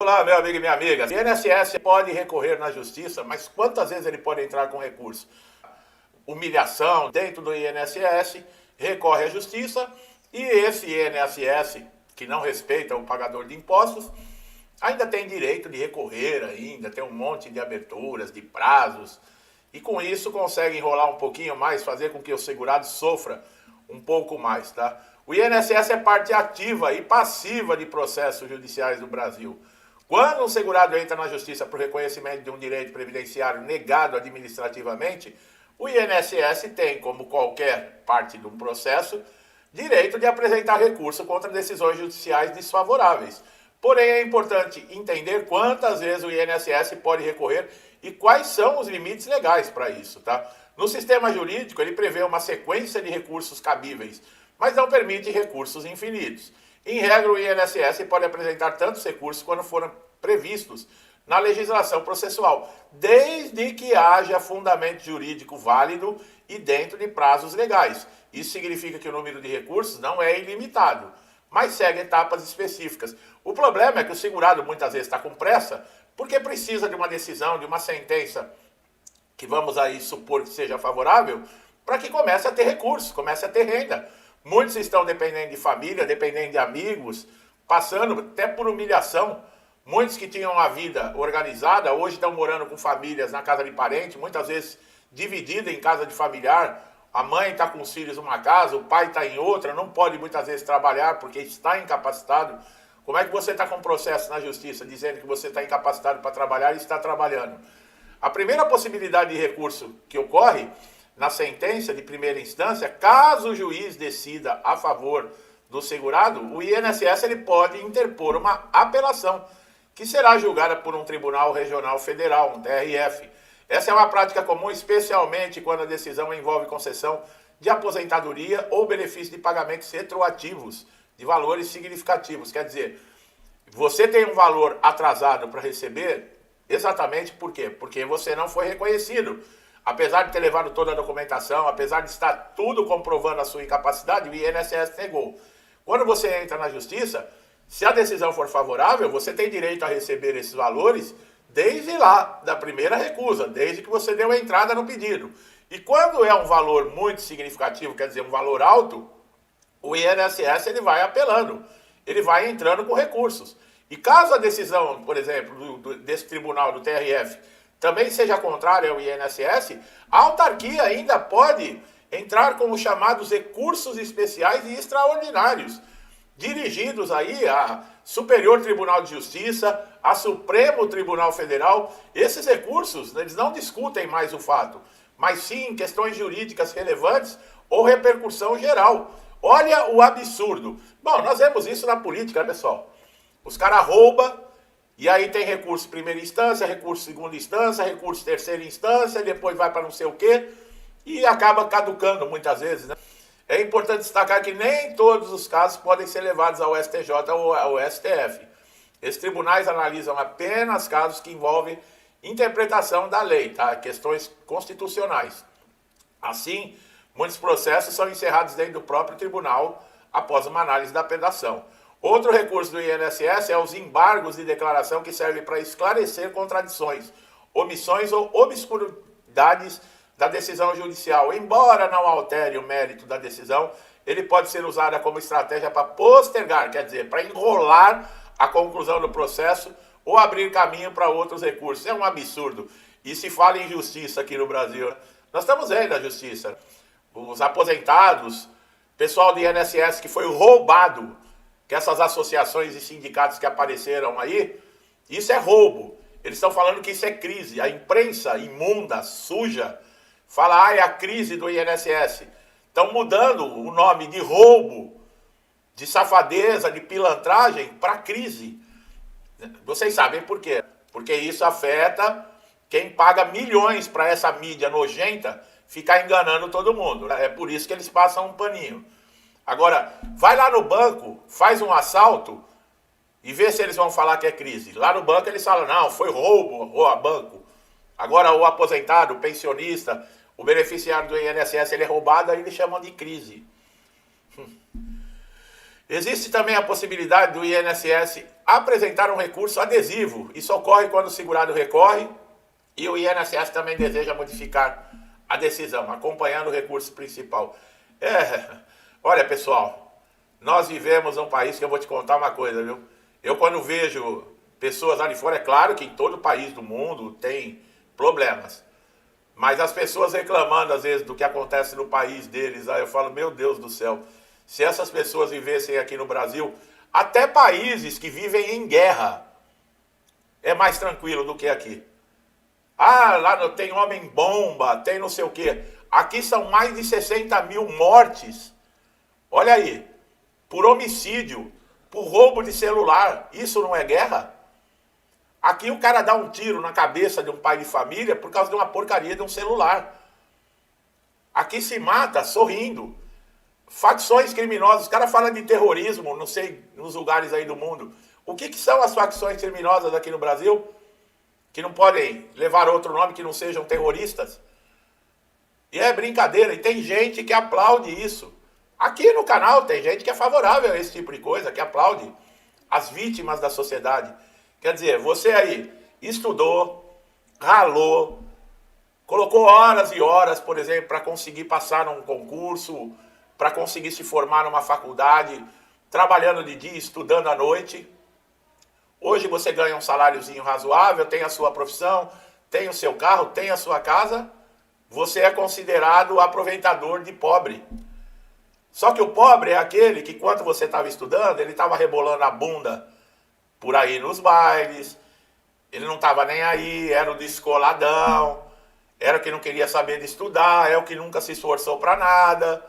Olá, meu amigo e minha amiga. O INSS pode recorrer na justiça, mas quantas vezes ele pode entrar com recurso? Humilhação dentro do INSS, recorre à justiça e esse INSS, que não respeita o pagador de impostos, ainda tem direito de recorrer ainda, tem um monte de aberturas, de prazos, e com isso consegue enrolar um pouquinho mais, fazer com que o segurado sofra um pouco mais, tá? O INSS é parte ativa e passiva de processos judiciais do Brasil. Quando um segurado entra na justiça por reconhecimento de um direito previdenciário negado administrativamente, o INSS tem, como qualquer parte de um processo, direito de apresentar recurso contra decisões judiciais desfavoráveis. Porém, é importante entender quantas vezes o INSS pode recorrer e quais são os limites legais para isso, tá? No sistema jurídico, ele prevê uma sequência de recursos cabíveis, mas não permite recursos infinitos. Em regra, o INSS pode apresentar tantos recursos quanto foram previstos na legislação processual, desde que haja fundamento jurídico válido e dentro de prazos legais. Isso significa que o número de recursos não é ilimitado, mas segue etapas específicas. O problema é que o segurado muitas vezes está com pressa porque precisa de uma decisão, de uma sentença que vamos aí supor que seja favorável, para que comece a ter recursos, comece a ter renda. Muitos estão dependendo de família, dependendo de amigos, passando até por humilhação. Muitos que tinham a vida organizada, hoje estão morando com famílias na casa de parente, muitas vezes dividida em casa de familiar. A mãe está com os filhos numa casa, o pai está em outra, não pode muitas vezes trabalhar porque está incapacitado. Como é que você está com um processo na justiça dizendo que você está incapacitado para trabalhar e está trabalhando? A primeira possibilidade de recurso que ocorre na sentença de primeira instância, caso o juiz decida a favor do segurado, o INSS ele pode interpor uma apelação, que será julgada por um tribunal regional federal, um TRF. Essa é uma prática comum, especialmente quando a decisão envolve concessão de aposentadoria ou benefício de pagamentos retroativos de valores significativos. Quer dizer, você tem um valor atrasado para receber, exatamente por quê? Porque você não foi reconhecido. Apesar de ter levado toda a documentação, apesar de estar tudo comprovando a sua incapacidade, o INSS negou. Quando você entra na justiça, se a decisão for favorável, você tem direito a receber esses valores desde lá, da primeira recusa, desde que você deu a entrada no pedido. E quando é um valor muito significativo, quer dizer, um valor alto, o INSS ele vai apelando, ele vai entrando com recursos. E caso a decisão, por exemplo, desse tribunal, do TRF, também seja contrária ao INSS, a autarquia ainda pode entrar com os chamados recursos especiais e extraordinários, dirigidos aí a Superior Tribunal de Justiça, a Supremo Tribunal Federal. Esses recursos, eles não discutem mais o fato, mas sim questões jurídicas relevantes ou repercussão geral. Olha o absurdo. Bom, nós vemos isso na política, pessoal. Os caras roubam, e aí tem recurso primeira instância, recurso segunda instância, recurso terceira instância, depois vai para não sei o quê, e acaba caducando muitas vezes, né? É importante destacar que nem todos os casos podem ser levados ao STJ ou ao STF. Esses tribunais analisam apenas casos que envolvem interpretação da lei, tá? Questões constitucionais. Assim, muitos processos são encerrados dentro do próprio tribunal após uma análise da pedação. Outro recurso do INSS é os embargos de declaração, que servem para esclarecer contradições, omissões ou obscuridades da decisão judicial. Embora não altere o mérito da decisão, ele pode ser usado como estratégia para postergar, quer dizer, para enrolar a conclusão do processo ou abrir caminho para outros recursos. É um absurdo. E se fala em justiça aqui no Brasil, nós estamos vendo a justiça. Os aposentados, pessoal do INSS que foi roubado, que essas associações e sindicatos que apareceram aí, isso é roubo. Eles estão falando que isso é crise. A imprensa imunda, suja, fala, é a crise do INSS. Estão mudando o nome de roubo, de safadeza, de pilantragem para crise. Vocês sabem por quê? Porque isso afeta quem paga milhões para essa mídia nojenta ficar enganando todo mundo. É por isso que eles passam um paninho. Agora, vai lá no banco, faz um assalto e vê se eles vão falar que é crise. Lá no banco eles falam, não, foi roubo, ou a banco. Agora o aposentado, o pensionista, o beneficiário do INSS, ele é roubado, aí eles chamam de crise. Existe também a possibilidade do INSS apresentar um recurso adesivo. Isso ocorre quando o segurado recorre e o INSS também deseja modificar a decisão, acompanhando o recurso principal. Olha, pessoal, nós vivemos num país que eu vou te contar uma coisa, viu? Eu, quando vejo pessoas lá de fora, é claro que em todo país do mundo tem problemas, mas as pessoas reclamando, às vezes, do que acontece no país deles, aí eu falo, meu Deus do céu, se essas pessoas vivessem aqui no Brasil, até países que vivem em guerra, é mais tranquilo do que aqui. Ah, lá tem homem-bomba, tem não sei o quê. Aqui são mais de 60 mil mortes. Olha aí, por homicídio, por roubo de celular. Isso não é guerra? Aqui o cara dá um tiro na cabeça de um pai de família por causa de uma porcaria de um celular. Aqui se mata sorrindo. Facções criminosas, os caras falam de terrorismo, não sei, nos lugares aí do mundo. O que são as facções criminosas aqui no Brasil? Que não podem levar outro nome que não sejam terroristas. E é brincadeira, e tem gente que aplaude isso. Aqui no canal tem gente que é favorável a esse tipo de coisa, que aplaude as vítimas da sociedade. Quer dizer, você aí estudou, ralou, colocou horas e horas, por exemplo, para conseguir passar num concurso, para conseguir se formar numa faculdade, trabalhando de dia, estudando à noite. Hoje você ganha um saláriozinho razoável, tem a sua profissão, tem o seu carro, tem a sua casa. Você é considerado aproveitador de pobre. Só que o pobre é aquele que, enquanto você estava estudando, ele estava rebolando a bunda por aí nos bailes, ele não estava nem aí, era o descoladão, era o que não queria saber de estudar, é o que nunca se esforçou para nada.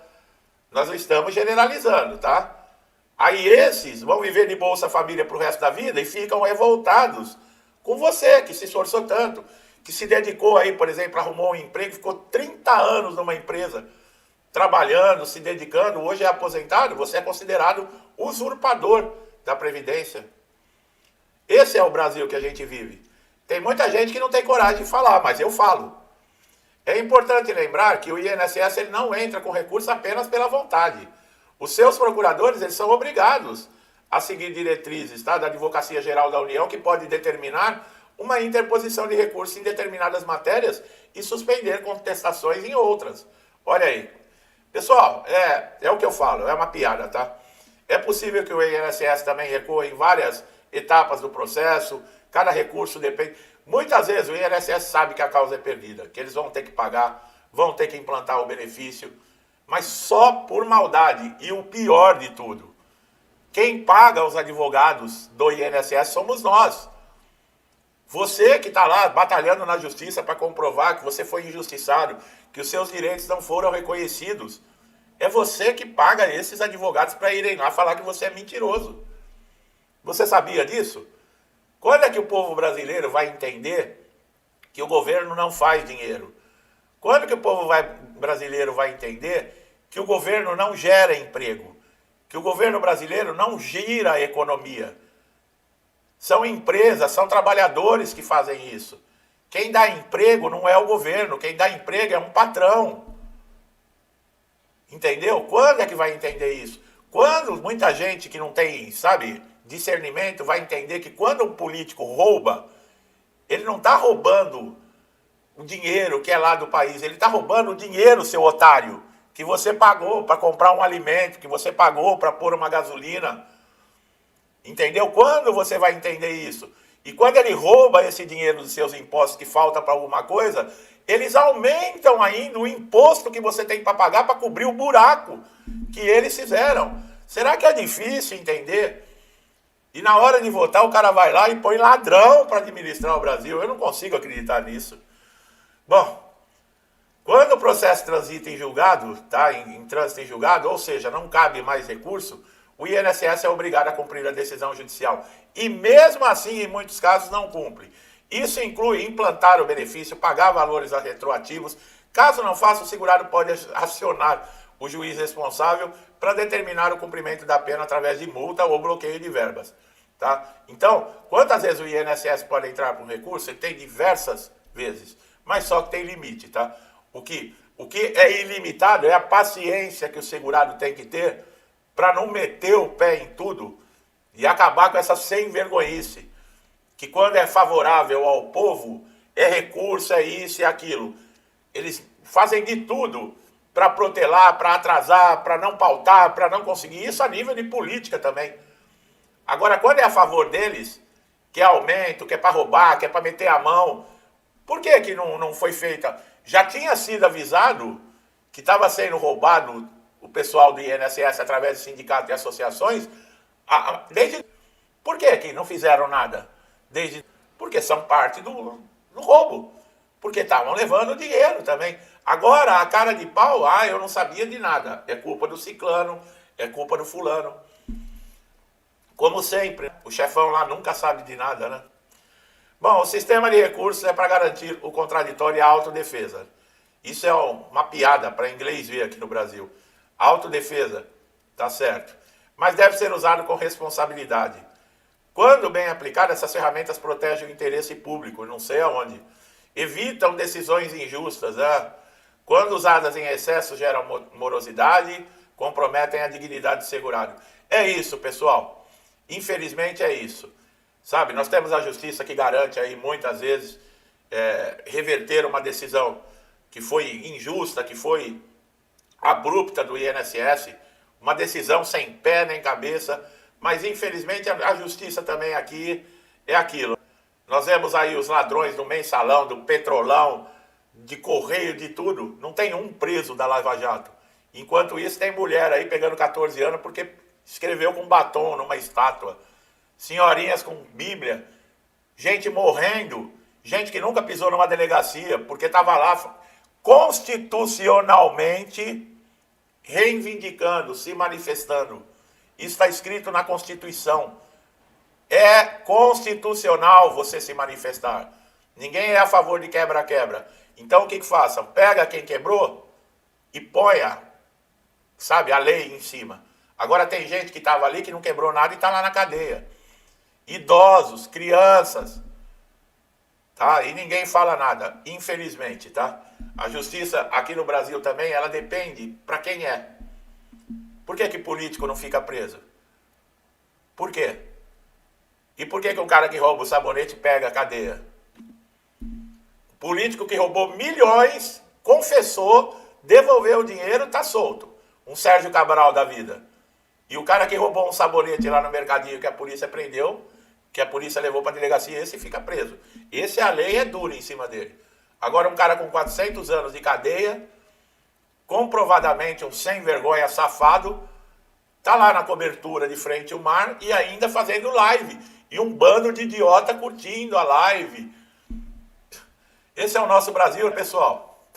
Nós não estamos generalizando, tá? Aí esses vão viver de Bolsa Família pro resto da vida e ficam revoltados com você, que se esforçou tanto, que se dedicou aí, por exemplo, arrumou um emprego, ficou 30 anos numa empresa, trabalhando, se dedicando, hoje é aposentado, você é considerado usurpador da Previdência. Esse é o Brasil que a gente vive. Tem muita gente que não tem coragem de falar, mas eu falo. É importante lembrar que o INSS ele não entra com recurso apenas pela vontade. Os seus procuradores eles são obrigados a seguir diretrizes, tá, da Advocacia Geral da União, que pode determinar uma interposição de recurso em determinadas matérias e suspender contestações em outras. Olha aí. Pessoal, é o que eu falo, é uma piada, tá? É possível que o INSS também recua em várias etapas do processo, cada recurso depende. Muitas vezes o INSS sabe que a causa é perdida, que eles vão ter que pagar, vão ter que implantar o benefício, mas só por maldade. E o pior de tudo, quem paga os advogados do INSS somos nós. Você que está lá batalhando na justiça para comprovar que você foi injustiçado, que os seus direitos não foram reconhecidos, é você que paga esses advogados para irem lá falar que você é mentiroso. Você sabia disso? Quando é que o povo brasileiro vai entender que o governo não faz dinheiro? Quando que o povo brasileiro vai entender que o governo não gera emprego? Que o governo brasileiro não gira a economia? São empresas, são trabalhadores que fazem isso. Quem dá emprego não é o governo, quem dá emprego é um patrão. Entendeu? Quando é que vai entender isso? Quando muita gente que não tem, sabe, discernimento vai entender que quando um político rouba, ele não está roubando o dinheiro que é lá do país, ele está roubando o dinheiro, seu otário, que você pagou para comprar um alimento, que você pagou para pôr uma gasolina. Entendeu? Quando você vai entender isso? E quando ele rouba esse dinheiro dos seus impostos que falta para alguma coisa, eles aumentam ainda o imposto que você tem para pagar para cobrir o buraco que eles fizeram. Será que é difícil entender? E na hora de votar o cara vai lá e põe ladrão para administrar o Brasil. Eu não consigo acreditar nisso. Bom, quando o processo transita em julgado, tá? Em trânsito em julgado, ou seja, não cabe mais recurso, o INSS é obrigado a cumprir a decisão judicial. E mesmo assim, em muitos casos, não cumpre. Isso inclui implantar o benefício, pagar valores retroativos. Caso não faça, o segurado pode acionar o juiz responsável para determinar o cumprimento da pena através de multa ou bloqueio de verbas. Tá? Então, quantas vezes o INSS pode entrar com recurso? Ele tem diversas vezes, mas só que tem limite. Tá? O que é ilimitado é a paciência que o segurado tem que ter para não meter o pé em tudo e acabar com essa sem vergonhice, que quando é favorável ao povo, é recurso, é isso e aquilo. Eles fazem de tudo para protelar, para atrasar, para não pautar, para não conseguir. Isso a nível de política também. Agora, quando é a favor deles, que é aumento, que é para roubar, que é para meter a mão, por que que não foi feita? Já tinha sido avisado que estava sendo roubado o pessoal do INSS através de sindicatos e associações. Por que que não fizeram nada? Porque são parte do roubo. Porque estavam levando dinheiro também. Agora, a cara de pau, eu não sabia de nada. É culpa do ciclano, é culpa do fulano. Como sempre, o chefão lá nunca sabe de nada, né? Bom, o sistema de recursos é para garantir o contraditório e a autodefesa. Isso é uma piada para inglês ver aqui no Brasil. Autodefesa, tá certo. Mas deve ser usado com responsabilidade. Quando bem aplicado, essas ferramentas protegem o interesse público, não sei aonde. Evitam decisões injustas. Quando usadas em excesso, geram morosidade, comprometem a dignidade do segurado. É isso, pessoal. Infelizmente é isso. Sabe, nós temos a justiça que garante aí muitas vezes reverter uma decisão que foi injusta, que foi abrupta do INSS, uma decisão sem pé nem cabeça, mas infelizmente a justiça também aqui é aquilo. Nós vemos aí os ladrões do mensalão, do petrolão, de correio, de tudo. Não tem um preso da Lava Jato. Enquanto isso tem mulher aí pegando 14 anos porque escreveu com batom numa estátua. Senhorinhas com Bíblia, gente morrendo, gente que nunca pisou numa delegacia porque estava lá constitucionalmente reivindicando, se manifestando. Isso está escrito na Constituição. É constitucional você se manifestar. Ninguém é a favor de quebra-quebra. Então o que façam? Pega quem quebrou e ponha, sabe, a lei em cima. Agora tem gente que estava ali que não quebrou nada e está lá na cadeia. Idosos, crianças, tá? E ninguém fala nada, infelizmente, tá? A justiça aqui no Brasil também, ela depende para quem é. Por que que político não fica preso? Por quê? E por que que um cara que rouba o sabonete pega a cadeia? Político que roubou milhões, confessou, devolveu o dinheiro, tá solto. Um Sérgio Cabral da vida. E o cara que roubou um sabonete lá no mercadinho que a polícia prendeu, que a polícia levou para a delegacia, esse fica preso. Esse a lei é dura em cima dele. Agora um cara com 400 anos de cadeia, comprovadamente um sem vergonha safado, tá lá na cobertura de frente ao mar e ainda fazendo live. E um bando de idiota curtindo a live. Esse é o nosso Brasil, pessoal.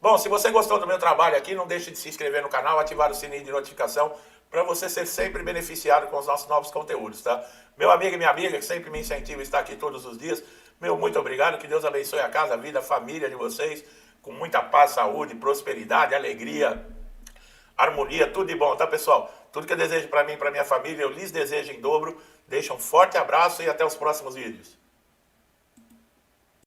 Bom, se você gostou do meu trabalho aqui, não deixe de se inscrever no canal, ativar o sininho de notificação para você ser sempre beneficiado com os nossos novos conteúdos, tá? Meu amigo e minha amiga, que sempre me incentiva a estar aqui todos os dias, meu muito obrigado, que Deus abençoe a casa, a vida, a família de vocês, com muita paz, saúde, prosperidade, alegria, harmonia, tudo de bom, tá, pessoal? Tudo que eu desejo para mim e para minha família, eu lhes desejo em dobro. Deixo um forte abraço e até os próximos vídeos.